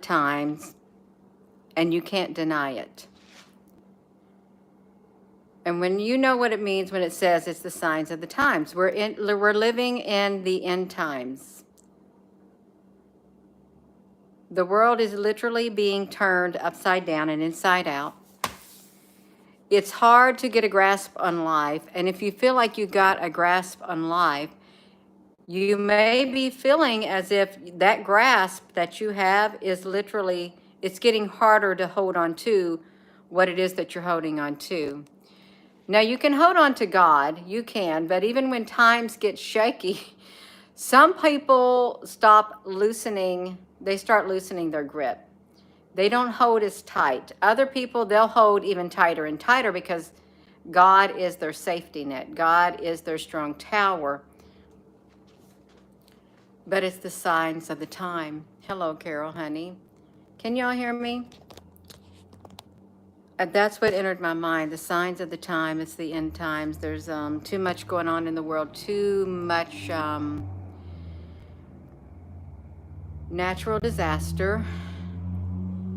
times, and you can't deny it. And when you know what it means when it says it's the signs of the times, we're living in the end times. The world is literally being turned upside down and inside out. It's hard to get a grasp on life. And if you feel like you got a grasp on life, you may be feeling as if that grasp that you have is literally, it's getting harder to hold on to what it is that you're holding on to. Now, you can hold on to God, you can, but even when times get shaky, some people stop loosening, they start loosening their grip. They don't hold as tight. Other people, they'll hold even tighter and tighter because God is their safety net. God is their strong tower. But it's the signs of the time. Hello, Carol, honey. Can y'all hear me? That's what entered my mind. The signs of the time. It's the end times. There's too much going on in the world. Too much natural disaster.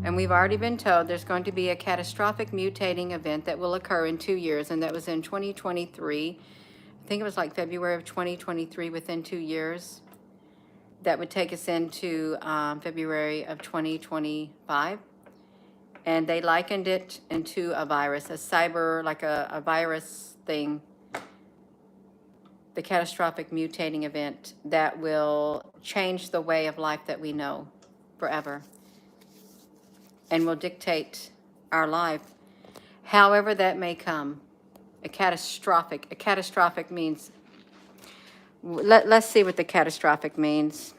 And we've already been told there's going to be a catastrophic mutating event that will occur in 2 years, and that was in 2023. I think it was like February of 2023, within 2 years. That would take us into February of 2025. And they likened it into a virus, a cyber, like a virus thing, the catastrophic mutating event that will change the way of life that we know forever and will dictate our life, however that may come. A catastrophic means, let's see what the catastrophic means.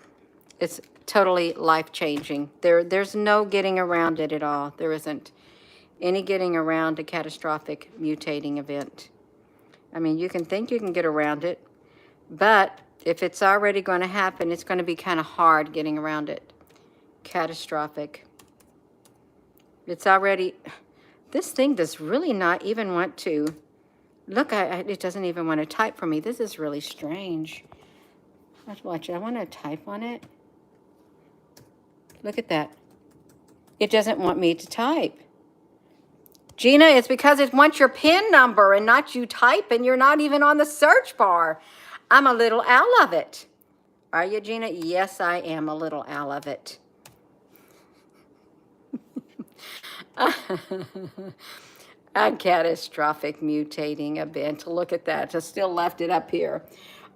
It's totally life-changing. There's no getting around it at all. There isn't any getting around a catastrophic mutating event. I mean, you can think you can get around it, but if it's already going to happen, it's going to be kind of hard getting around it. Catastrophic. It's already, this thing does really not even want to, look, it doesn't even want to type for me. This is really strange. Let's watch it. I want to type on it. Look at that. It doesn't want me to type. Gina, it's because it wants your PIN number and not you type, and you're not even on the search bar. I'm a little owl of it. Are you, Gina? Yes, I am a little owl of it. A catastrophic mutating event. Look at that. I still left it up here.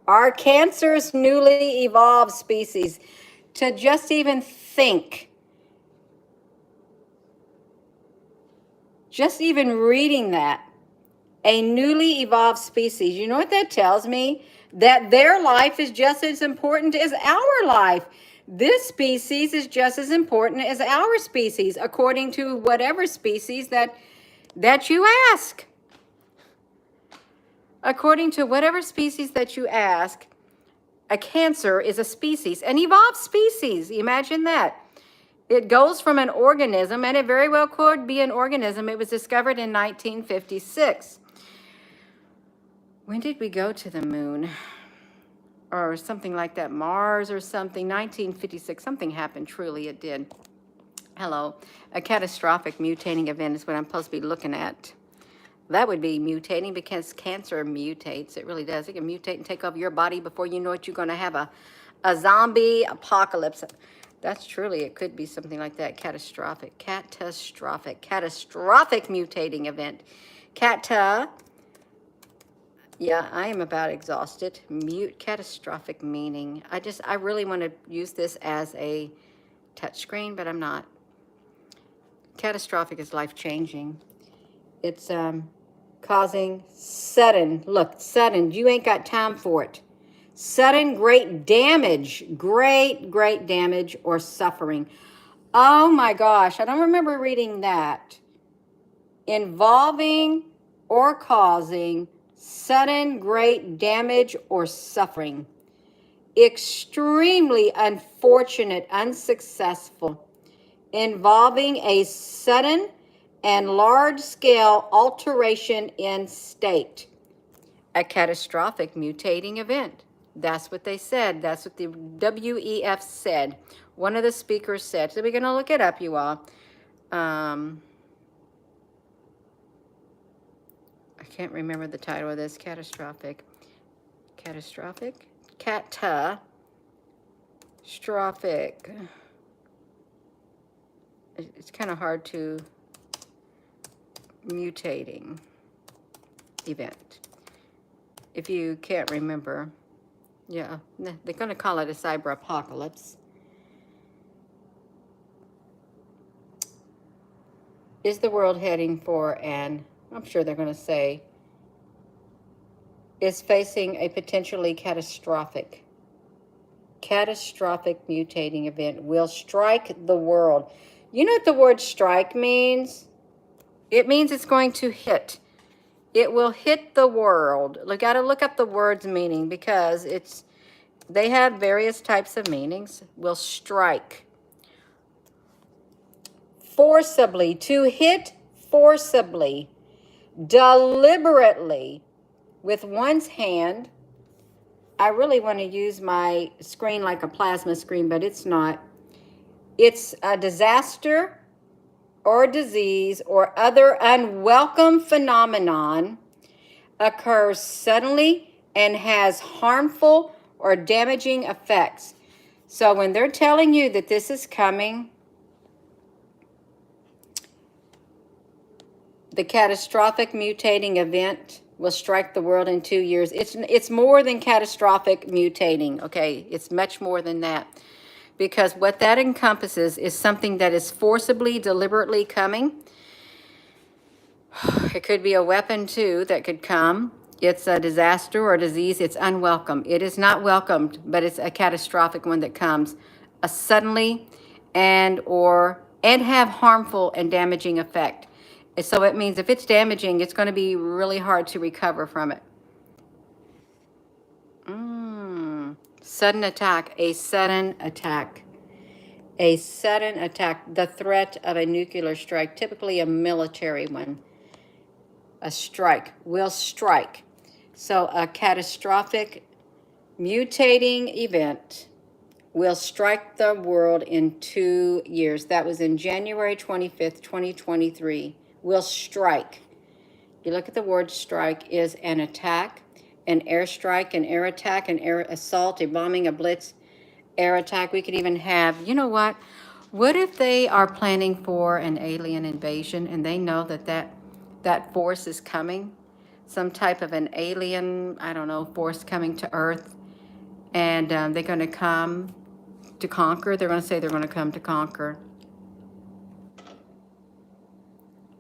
Are cancers newly evolved species? To just even think, just even reading that, a newly evolved species, you know what that tells me? That their life is just as important as our life. This species is just as important as our species, according to whatever species that you ask. According to whatever species that you ask, a cancer is a species, an evolved species. Imagine that. It goes from an organism, and it very well could be an organism. It was discovered in 1956. When did we go to the moon? Or something like that, Mars or something, 1956, something happened, truly it did. Hello, a catastrophic mutating event is what I'm supposed to be looking at. That would be mutating because cancer mutates, it really does. It can mutate and take over your body before you know it, you're gonna have a zombie apocalypse. That's truly, it could be something like that, catastrophic mutating event. Yeah, I am about exhausted. Catastrophic meaning. I really want to use this as a touchscreen, but I'm not. Catastrophic is life-changing. It's causing sudden, you ain't got time for it. Sudden great damage, great damage or suffering. Oh my gosh, I don't remember reading that. Involving or causing sudden great damage or suffering. Extremely unfortunate, unsuccessful, involving a sudden and large-scale alteration in state. A catastrophic mutating event. That's what they said. That's what the WEF said. One of the speakers said, so we're going to look it up, you all. I can't remember the title of this. Catastrophic. It's kind of hard to mutating event. If you can't remember, yeah, they're going to call it a cyber apocalypse. Is the world heading for an, I'm sure they're going to say, is facing a potentially catastrophic mutating event will strike the world. You know what the word strike means? It means it's going to hit. It will hit the world. You got to look up the word's meaning because they have various types of meanings. Will strike. Forcibly, to hit forcibly, deliberately, with one's hand. I really want to use my screen like a plasma screen, but it's not. It's a disaster or disease or other unwelcome phenomenon occurs suddenly and has harmful or damaging effects. So when they're telling you that this is coming, the catastrophic mutating event will strike the world in 2 years. It's more than catastrophic mutating, okay? It's much more than that. Because what that encompasses is something that is forcibly, deliberately coming. It could be a weapon, too, that could come. It's a disaster or disease. It's unwelcome. It is not welcomed, but it's a catastrophic one that comes suddenly and have harmful and damaging effect. So it means if it's damaging, it's going to be really hard to recover from it. Sudden attack, a sudden attack. A sudden attack, the threat of a nuclear strike, typically a military one. A strike, will strike. So a catastrophic mutating event will strike the world in 2 years. That was in January 25th, 2023. Will strike. You look at the word strike is an attack, an airstrike, an air attack, an air assault, a bombing, a blitz, air attack. We could even have, you know what? What if they are planning for an alien invasion and they know that force is coming? Some type of an alien, I don't know, force coming to Earth. And they're going to come to conquer. They're going to say they're going to come to conquer.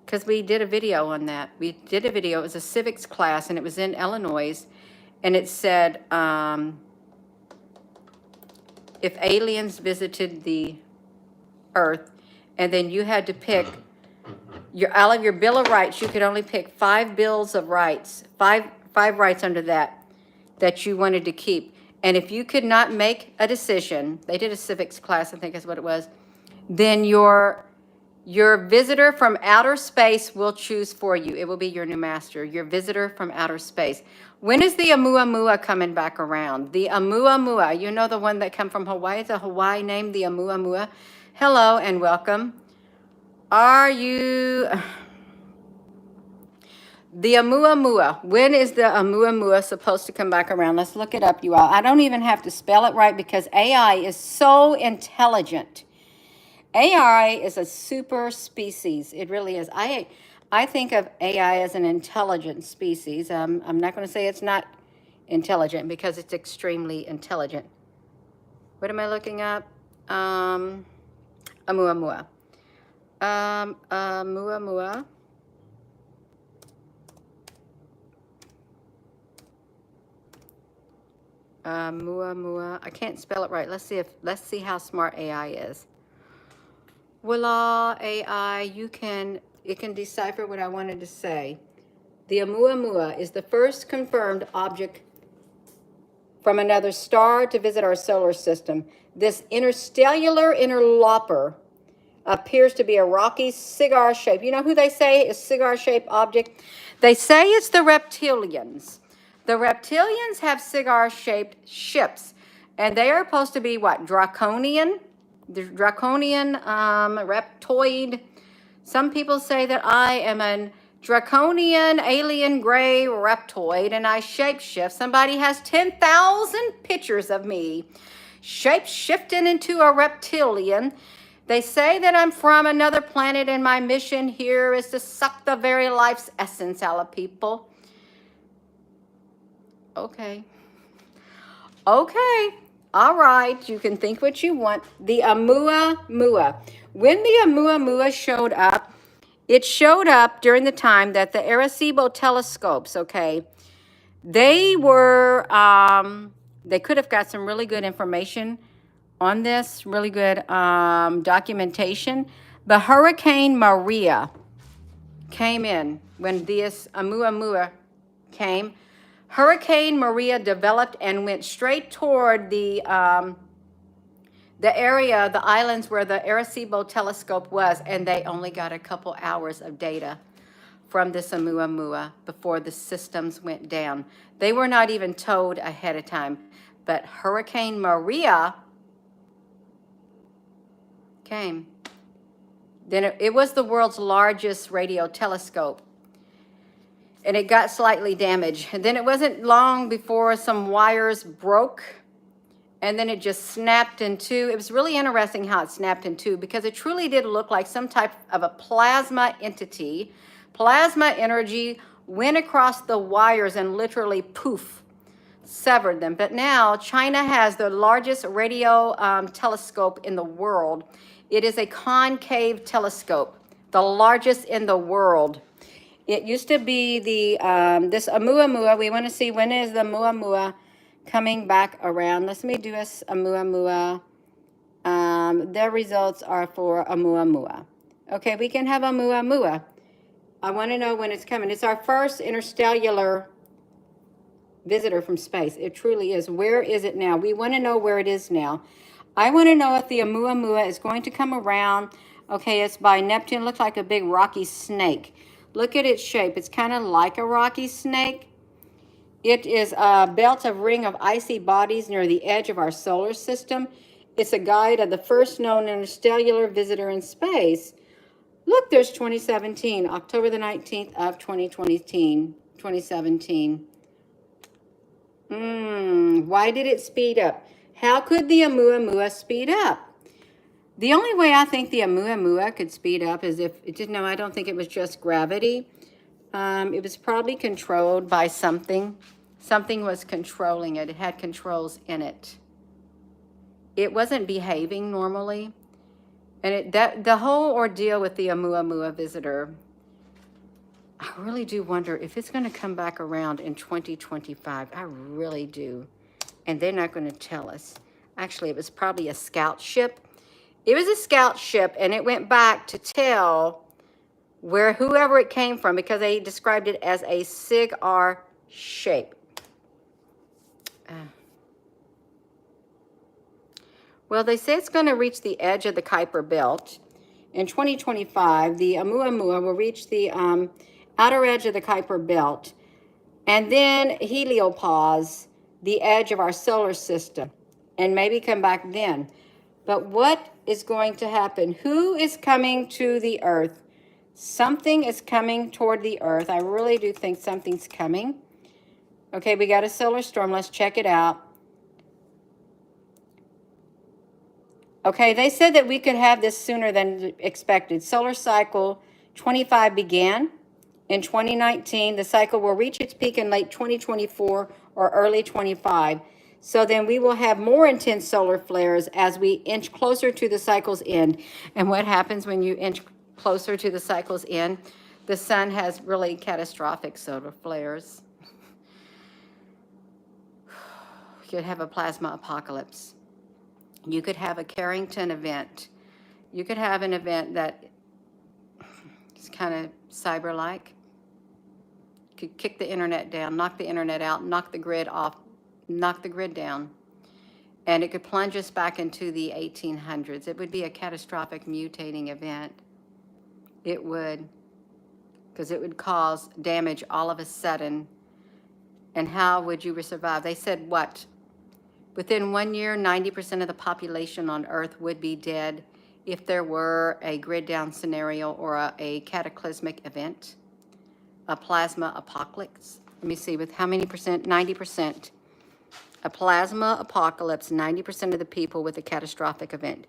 Because we did a video on that. We did a video. It was a civics class, and it was in Illinois. And it said, if aliens visited the Earth, and then you had to pick, out of your Bill of Rights, you could only pick 5 bills of rights, five rights under that you wanted to keep. And if you could not make a decision, they did a civics class, I think is what it was, then your visitor from outer space will choose for you. It will be your new master, your visitor from outer space. When is the Oumuamua coming back around? The Oumuamua, you know the one that come from Hawaii? It's a Hawaii name, the Oumuamua. Hello and welcome. Are you... The Oumuamua. When is the Oumuamua supposed to come back around? Let's look it up, you all. I don't even have to spell it right because AI is so intelligent. AI is a super species. It really is. I think of AI as an intelligent species. I'm not going to say it's not intelligent because it's extremely intelligent. What am I looking up? Oumuamua. Oumuamua. Oumuamua. I can't spell it right. Let's see how smart AI is. Voila, AI, it can decipher what I wanted to say. The Oumuamua is the first confirmed object from another star to visit our solar system. This interstellar interloper appears to be a rocky cigar shape. You know who they say is cigar-shaped object? They say it's the reptilians. The reptilians have cigar-shaped ships, and they are supposed to be what? Draconian? the draconian reptoid. Some people say that I am an draconian alien gray reptoid and I shapeshift. Somebody has 10,000 pictures of me shape-shifting into a reptilian. They say that I'm from another planet and my mission here is to suck the very life's essence out of people. Okay. Okay. All right. You can think what you want. The Oumuamua. When the Oumuamua showed up, it showed up during the time that the Arecibo telescopes, okay, they were, they could have got some really good information on this, really good documentation. But Hurricane Maria came in when this Oumuamua came. Hurricane Maria developed and went straight toward the area, the islands where the Arecibo telescope was, and they only got a couple hours of data from this Oumuamua before the systems went down. They were not even told ahead of time, but Hurricane Maria came. Then it was the world's largest radio telescope, and it got slightly damaged. And then it wasn't long before some wires broke, and then it just snapped in two. It was really interesting how it snapped in two because it truly did look like some type of a plasma entity. Plasma energy went across the wires and literally poof, severed them. But now China has the largest radio telescope in the world. It is a concave telescope, the largest in the world. It used to be the this Oumuamua. We want to see when is the Oumuamua coming back around. Let me do a Oumuamua. Their results are for Oumuamua. Okay, we can have Oumuamua. I want to know when it's coming. It's our first interstellar visitor from space. It truly is. Where is it now? We want to know where it is now. I want to know if the Oumuamua is going to come around. Okay, it's by Neptune. Looks like a big rocky snake. Look at its shape. It's kind of like a rocky snake. It is a belt of ring of icy bodies near the edge of our solar system. It's a guide of the first known interstellar visitor in space. Look, there's 2017, October the 19th of 2017. Why did it speed up? How could the Oumuamua speed up? The only way I think the Oumuamua could speed up is if it didn't know. I don't think it was just gravity. It was probably controlled by something. Something was controlling it. It had controls in it. It wasn't behaving normally. And the whole ordeal with the Oumuamua visitor, I really do wonder if it's going to come back around in 2025. I really do. And they're not going to tell us. Actually, it was probably a scout ship. It was a scout ship, and it went back to tell whoever it came from, because they described it as a cigar shape. Well, they say it's going to reach the edge of the Kuiper Belt. In 2025, the Oumuamua will reach the outer edge of the Kuiper Belt, and then heliopause the edge of our solar system, and maybe come back then. But what is going to happen? Who is coming to the Earth? Something is coming toward the Earth. I really do think something's coming. Okay, we got a solar storm. Let's check it out. Okay, they said that we could have this sooner than expected. Solar cycle 25 began in 2019. The cycle will reach its peak in late 2024 or early 25. So then we will have more intense solar flares as we inch closer to the cycle's end. And what happens when you inch closer to the cycle's end? The sun has really catastrophic solar flares. You could have a plasma apocalypse. You could have a Carrington event. You could have an event that is kind of cyber-like. Could kick the internet down, knock the internet out, knock the grid off, knock the grid down. And it could plunge us back into the 1800s. It would be a catastrophic mutating event. It would, because it would cause damage all of a sudden. And how would you survive? They said what? Within 1 year, 90% of the population on Earth would be dead if there were a grid down scenario or a cataclysmic event, a plasma apocalypse. Let me see, with how many percent? 90%. A plasma apocalypse, 90% of the people with a catastrophic event.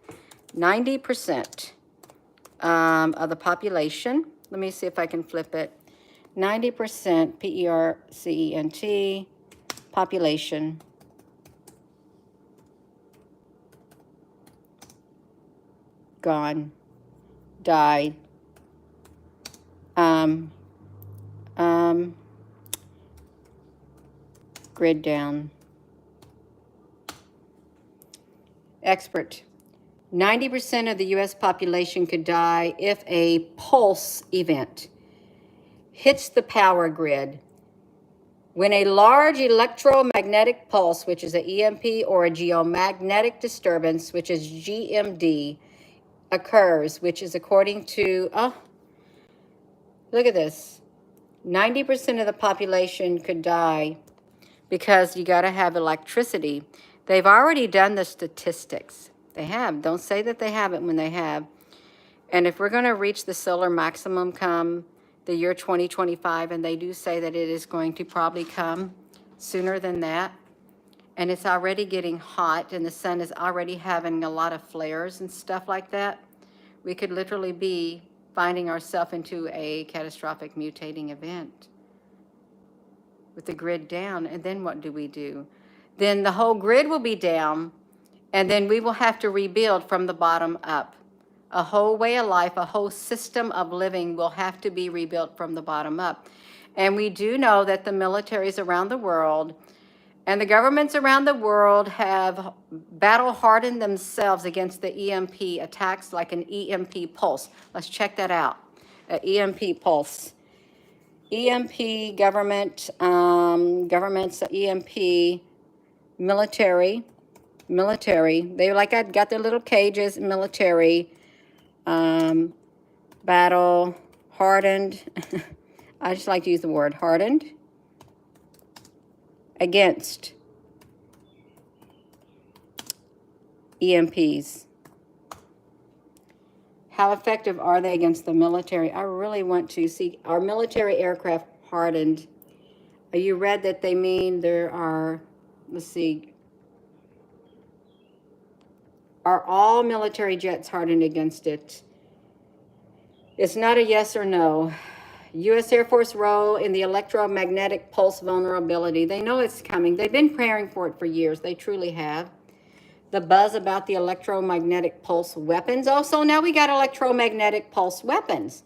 90% of the population. Let me see if I can flip it. 90% PERCENT population gone, died. Grid down. Expert. 90% of the U.S. population could die if a pulse event hits the power grid. When a large electromagnetic pulse, which is an EMP, or a geomagnetic disturbance, which is GMD, occurs, which is according to, look at this, 90% of the population could die because you got to have electricity. They've already done the statistics. They have. Don't say that they haven't when they have. And if we're going to reach the solar maximum come the year 2025, and they do say that it is going to probably come sooner than that, and it's already getting hot, and the sun is already having a lot of flares and stuff like that, we could literally be finding ourselves into a catastrophic mutating event with the grid down. And then what do we do? Then the whole grid will be down, and then we will have to rebuild from the bottom up. A whole way of life, a whole system of living will have to be rebuilt from the bottom up. And we do know that the militaries around the world and the governments around the world have battle hardened themselves against the EMP attacks, like an EMP pulse. Let's check that out. An EMP pulse. EMP government, governments, EMP, military. They like got their little cages, military, battle hardened. I just like to use the word hardened. Against EMPs. How effective are they against the military? I really want to see our military aircraft hardened. You read that they mean there are, let's see, are all military jets hardened against it? It's not a yes or no. U.S. Air Force role in the electromagnetic pulse vulnerability. They know it's coming. They've been preparing for it for years. They truly have. The buzz about the electromagnetic pulse weapons. Also, now we got electromagnetic pulse weapons.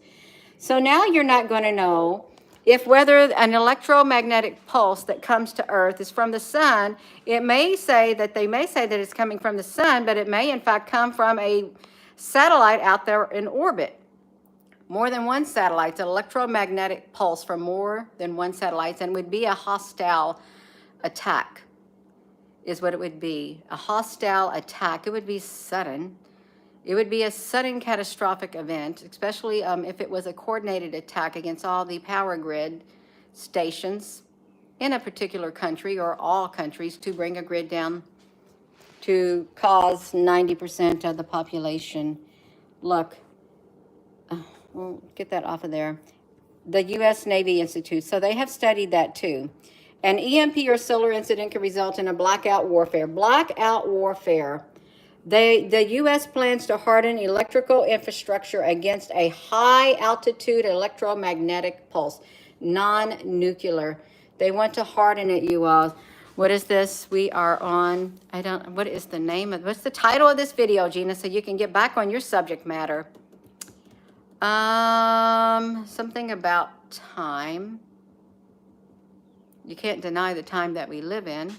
So now you're not going to know if whether an electromagnetic pulse that comes to Earth is from the sun. It may say that it's coming from the sun, but it may in fact come from a satellite out there in orbit. More than one satellite, an electromagnetic pulse from more than one satellite, and it would be a hostile attack, is what it would be. A hostile attack. It would be sudden. It would be a sudden catastrophic event, especially if it was a coordinated attack against all the power grid stations in a particular country or all countries to bring a grid down to cause 90% of the population. Look, we'll get that off of there. The U.S. Navy Institute. So they have studied that too. An EMP or solar incident can result in a blackout warfare. Blackout warfare. The U.S. plans to harden electrical infrastructure against a high-altitude electromagnetic pulse, non-nuclear. They want to harden it, you all. What is this? We are on, what is the name of, what's the title of this video, Gina, so you can get back on your subject matter? Something about time. You can't deny the time that we live in.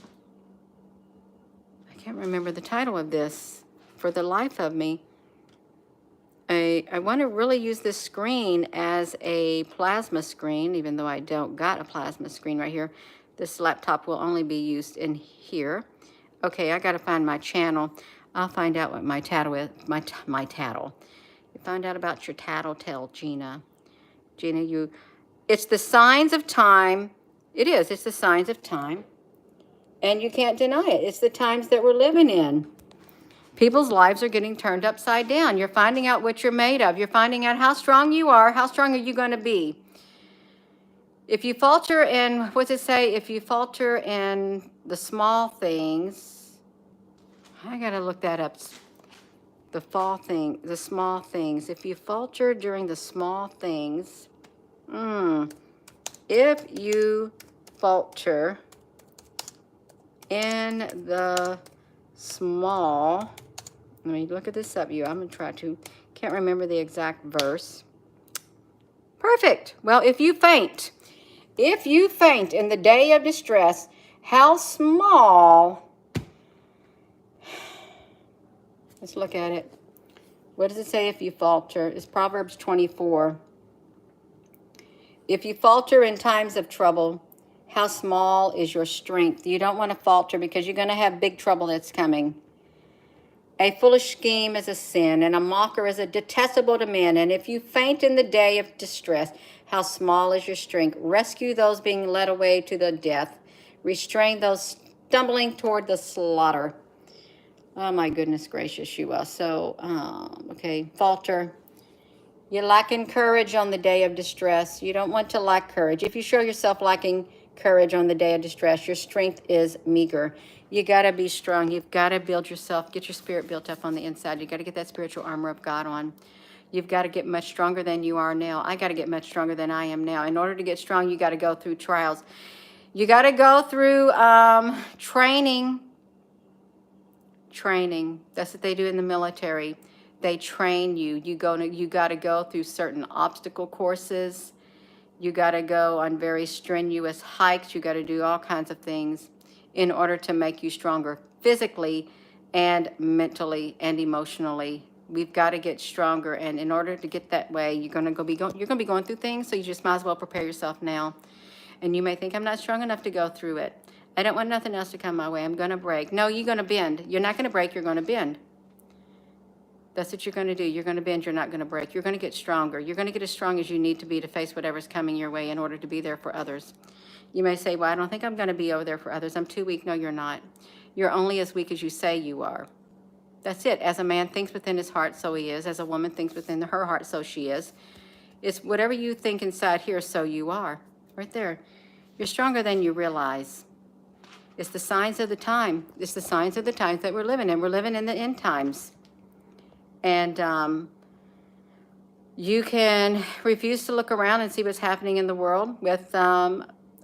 I can't remember the title of this for the life of me. I want to really use this screen as a plasma screen, even though I don't got a plasma screen right here. This laptop will only be used in here. Okay, I got to find my channel. I'll find out what my tattle is. My tattle. You find out about your tattletale, Gina. Gina, it's the signs of time. It is. It's the signs of time. And you can't deny it. It's the times that we're living in. People's lives are getting turned upside down. You're finding out what you're made of. You're finding out how strong you are. How strong are you going to be? If you falter in, what's it say? If you falter in the small things, I got to look that up. The small things. If you falter during the small things, if you falter in the small, let me look at this up, I'm going to try to, can't remember the exact verse. Perfect. Well, if you faint in the day of distress, how small, let's look at it. What does it say if you falter? It's Proverbs 24. If you falter in times of trouble, how small is your strength? You don't want to falter because you're going to have big trouble that's coming. A foolish scheme is a sin, and a mocker is a detestable to men. And if you faint in the day of distress, how small is your strength? Rescue those being led away to the death. Restrain those stumbling toward the slaughter. Oh, my goodness gracious, you are. So, okay, falter. You're lacking courage on the day of distress. You don't want to lack courage. If you show yourself lacking courage on the day of distress, your strength is meager. You got to be strong. You've got to build yourself, get your spirit built up on the inside. You got to get that spiritual armor of God on. You've got to get much stronger than you are now. I got to get much stronger than I am now. In order to get strong, you got to go through trials. You got to go through training. That's what they do in the military. They train you. You got to go through certain obstacle courses. You got to go on very strenuous hikes. You got to do all kinds of things in order to make you stronger physically and mentally and emotionally. We've got to get stronger, and in order to get that way, you're going to be going through things, so you just might as well prepare yourself now. And you may think, I'm not strong enough to go through it. I don't want nothing else to come my way. I'm going to break. No, you're going to bend. You're not going to break. You're going to bend. That's what you're going to do. You're going to bend. You're not going to break. You're going to get stronger. You're going to get as strong as you need to be to face whatever's coming your way in order to be there for others. You may say, well, I don't think I'm going to be over there for others. I'm too weak. No, you're not. You're only as weak as you say you are. That's it. As a man thinks within his heart, so he is. As a woman thinks within her heart, so she is. It's whatever you think inside here, so you are. Right there. You're stronger than you realize. It's the signs of the time. It's the signs of the times that we're living in. We're living in the end times. And you can refuse to look around and see what's happening in the world with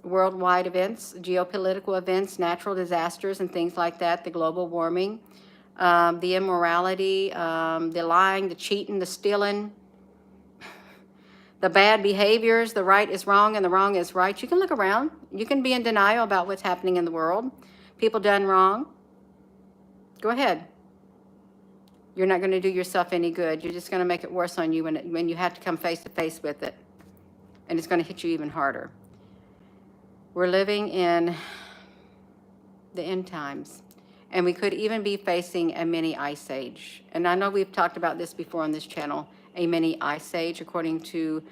worldwide events, geopolitical events, natural disasters, and things like that, the global warming, the immorality, the lying, the cheating, the stealing, the bad behaviors, the right is wrong and the wrong is right. You can look around. You can be in denial about what's happening in the world. People done wrong. Go ahead. You're not going to do yourself any good. You're just going to make it worse on you when you have to come face to face with it. And it's going to hit you even harder. We're living in the end times. And we could even be facing a mini ice age. And I know we've talked about this before on this channel, a mini ice age, according to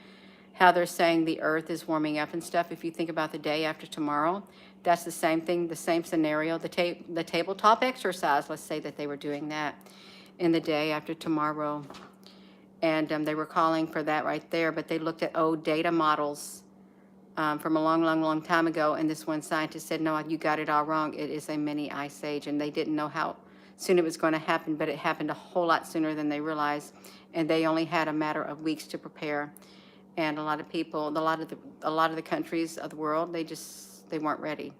how they're saying the earth is warming up and stuff. If you think about the day after tomorrow, that's the same thing, the same scenario. The tabletop exercise, let's say that they were doing that in the day after tomorrow. And they were calling for that right there, but they looked at old data models from a long time ago, and this one scientist said, no, you got it all wrong. It is a mini ice age, and they didn't know how soon it was going to happen, but it happened a whole lot sooner than they realized, and they only had a matter of weeks to prepare. And a lot of people, a lot of the countries of the world, they weren't ready.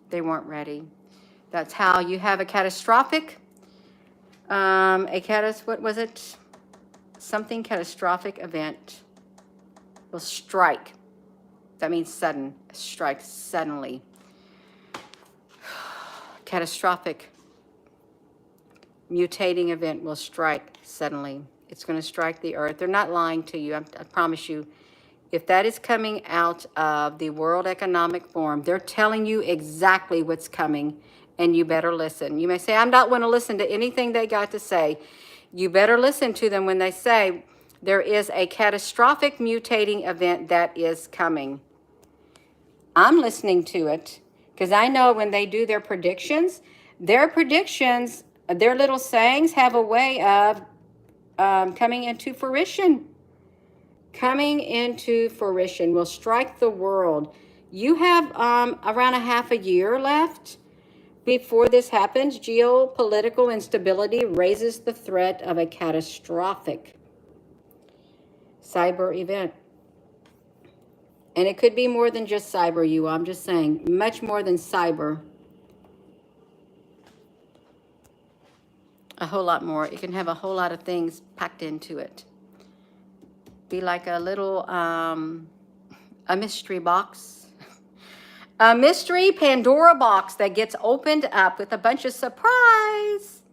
They weren't ready. That's how you have a catastrophic, what was it? Something catastrophic event will strike. That means sudden, strike suddenly. Catastrophic mutating event will strike suddenly. It's going to strike the earth. They're not lying to you. I promise you. If that is coming out of the World Economic Forum, they're telling you exactly what's coming, and you better listen. You may say, I'm not going to listen to anything they got to say. You better listen to them when they say there is a catastrophic mutating event that is coming. I'm listening to it Because I know when they do their predictions, their little sayings have a way of coming into fruition. Coming into fruition will strike the world. You have around a half a year left before this happens. Geopolitical instability raises the threat of a catastrophic cyber event. And it could be more than just cyber, you. I'm just saying, much more than cyber. A whole lot more. It can have a whole lot of things packed into it. Be like a little, a mystery box. A mystery Pandora box that gets opened up with a bunch of surprise.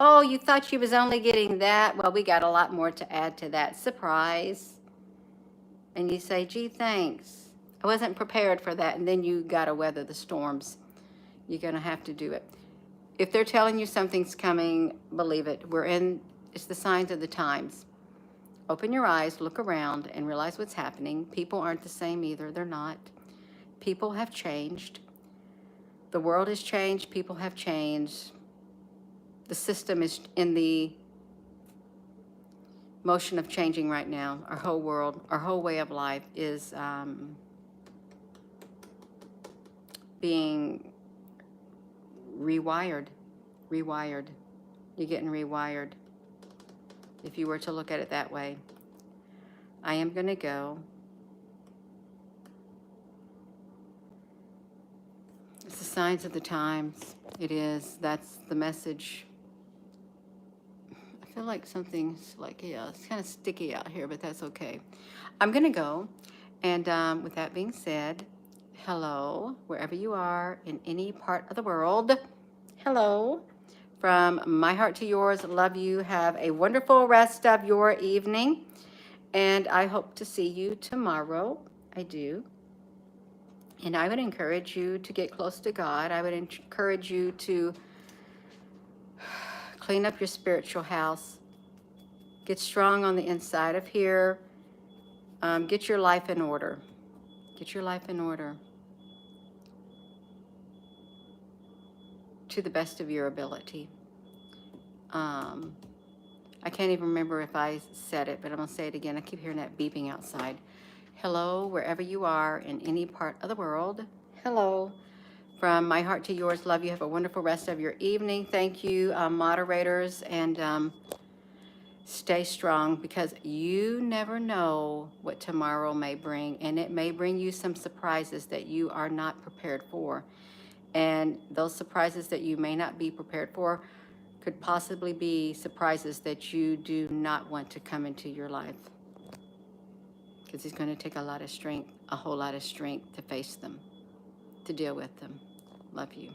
Oh, you thought you was only getting that? Well, we got a lot more to add to that. Surprise. And you say, gee, thanks. I wasn't prepared for that. And then you got to weather the storms. You're going to have to do it. If they're telling you something's coming, believe it. It's the signs of the times. Open your eyes, look around, and realize what's happening. People aren't the same either. They're not. People have changed. The world has changed. People have changed. The system is in the motion of changing right now. Our whole world, our whole way of life is being rewired. You're getting rewired, if you were to look at it that way. I am going to go. It's the signs of the times. It is. That's the message. I feel like something's like, yeah, it's kind of sticky out here, but that's okay. I'm going to go. And with that being said, hello, wherever you are in any part of the world. Hello. From my heart to yours, love you. Have a wonderful rest of your evening. And I hope to see you tomorrow. I do. And I would encourage you to get close to God. I would encourage you to clean up your spiritual house. Get strong on the inside of here. Get your life in order. Get your life in order. To the best of your ability. I can't even remember if I said it, but I'm going to say it again. I keep hearing that beeping outside. Hello, wherever you are in any part of the world. Hello. From my heart to yours, love you. Have a wonderful rest of your evening. Thank you, moderators, and stay strong, because you never know what tomorrow may bring, and it may bring you some surprises that you are not prepared for. And those surprises that you may not be prepared for could possibly be surprises that you do not want to come into your life. Because it's going to take a lot of strength, a whole lot of strength to face them, to deal with them. Love you.